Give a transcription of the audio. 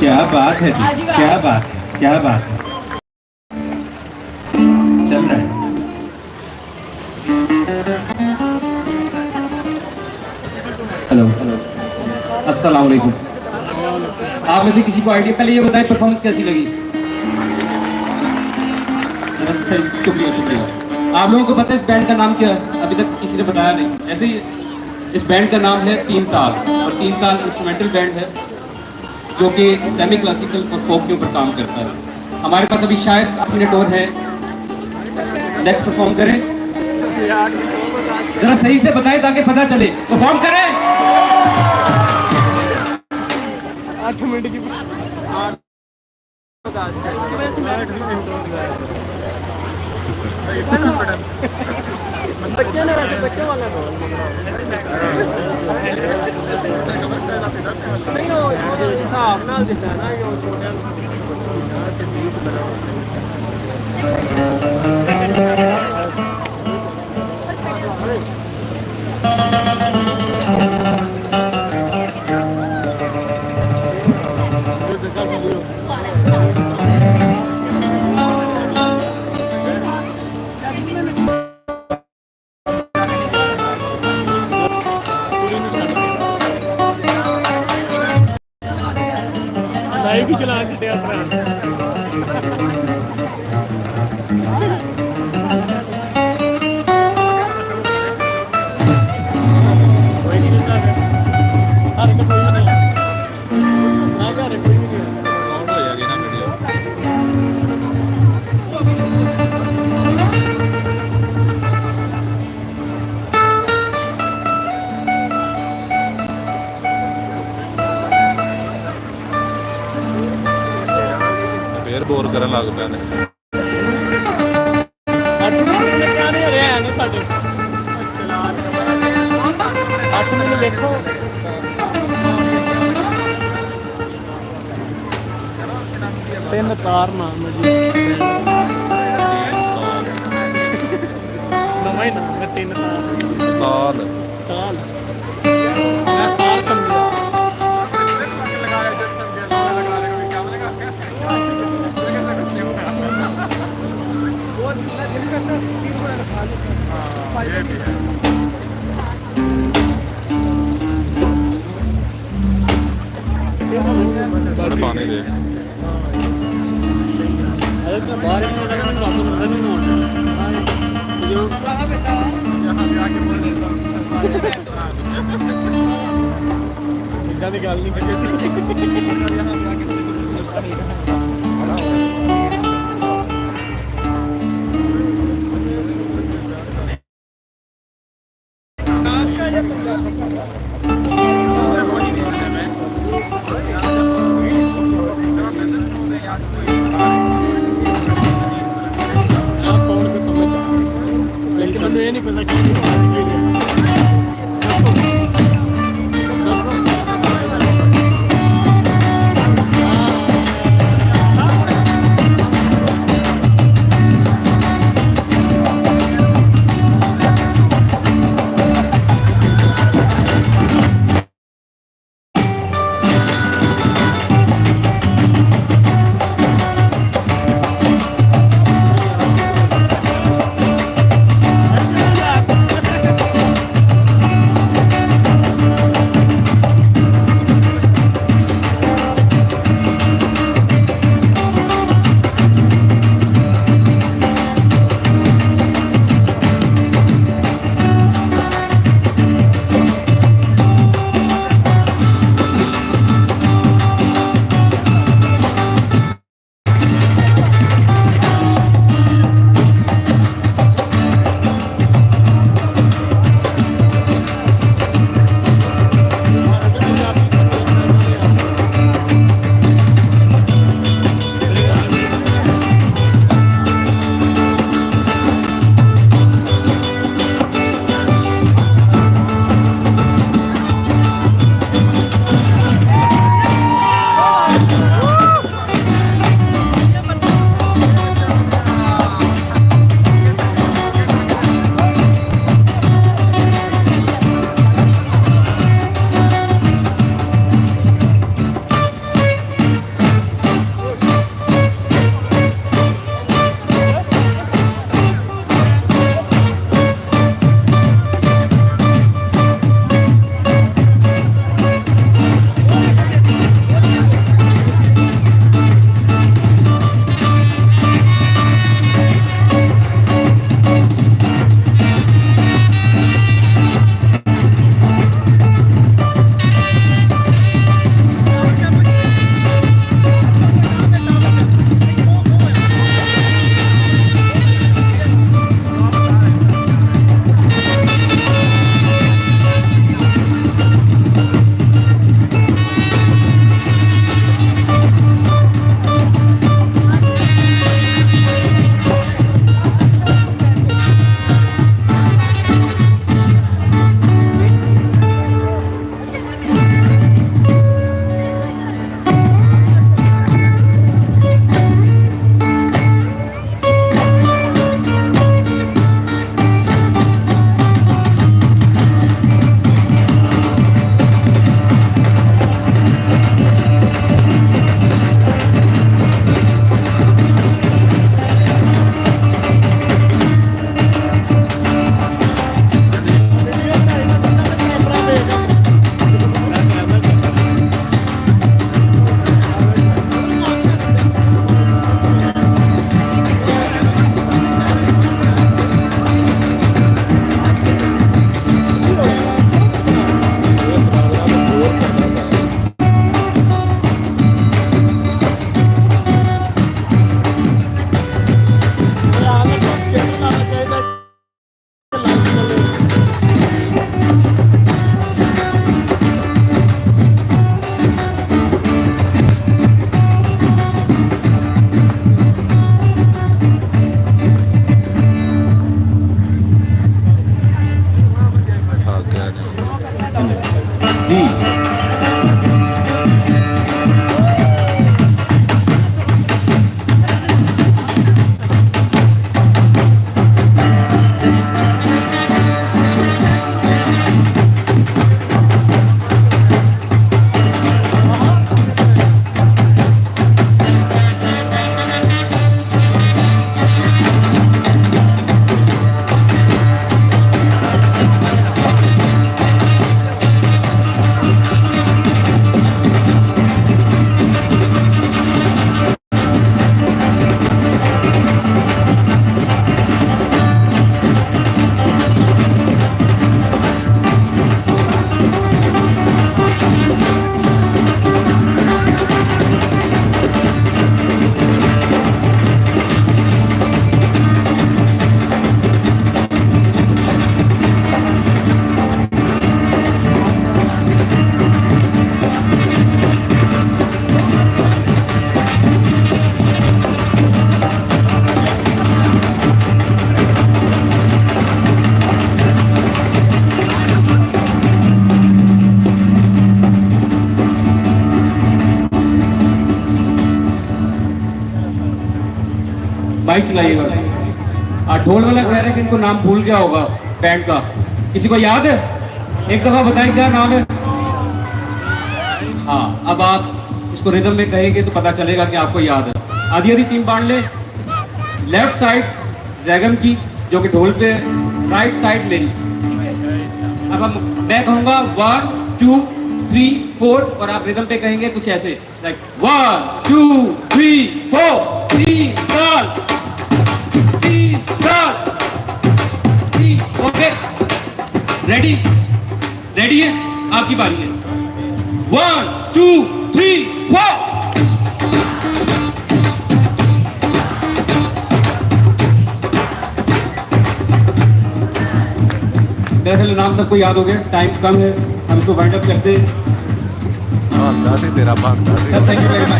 क्या बात है जी, क्या बात है, क्या बात है। चल रहा है। हेलो, अस्सलाम वालेकुम। आप में से किसी को आइडिया, पहले ये बताएं परफॉर्मेंस कैसी लगी? शुक्रिया शुक्रिया। आप लोगों को पता है इस बैंड का नाम क्या है? अभी तक किसी ने बताया नहीं। ऐसे ही इस बैंड का नाम है तीन ताल, और तीन ताल इंस्ट्रूमेंटल बैंड है जो कि सेमी क्लासिकल और फोक के ऊपर काम करता है। हमारे पास अभी शायद 8 मिनट और है। नेक्स्ट परफॉर्म करें, जरा सही से बताएं ताकि पता चले। परफॉर्म करें। 8 मिनट की बच्चे वाला हिसाब नाल दिता है ना। लाइव ही चला के फिर बोर ਕਰਨ ਲੱਗ ਪਿਆ ਨੇ। देखो तीन तार नाम है जी, नवा ही नाम है तीन तार। ਤਾਲ मैं तार समझा। ਪਾਣੀ ਦੇ बाहर इदा की गल नहीं लेकिन मैंने ये नहीं पता कि बाइक चलाइएगा। ढोल वाला कह रहे हैं कि इनको नाम भूल गया होगा बैंड का, किसी को याद है? एक दफा बताएं क्या नाम है। हाँ, अब आप इसको रिदम में कहेंगे तो पता चलेगा कि आपको याद है। आधी आधी टीम बांट ले। लेफ्ट साइड जैगम की जो कि ढोल पे, राइट साइड मेरी। अब हम मैं कहूंगा 1 2 3 4 और आप रिदम पे कहेंगे कुछ ऐसे, लाइक 1 2 3 4 3 4 3 4 3। Okay, ready? रेडी है? आपकी बारी है। 1 2 3 4। मेरे ख्याल नाम सबको याद हो गया, टाइम कम है, हम इसको वाइंड अप करते हैं। भांदा सी तेरा भांदा सी। Sir thank you very much.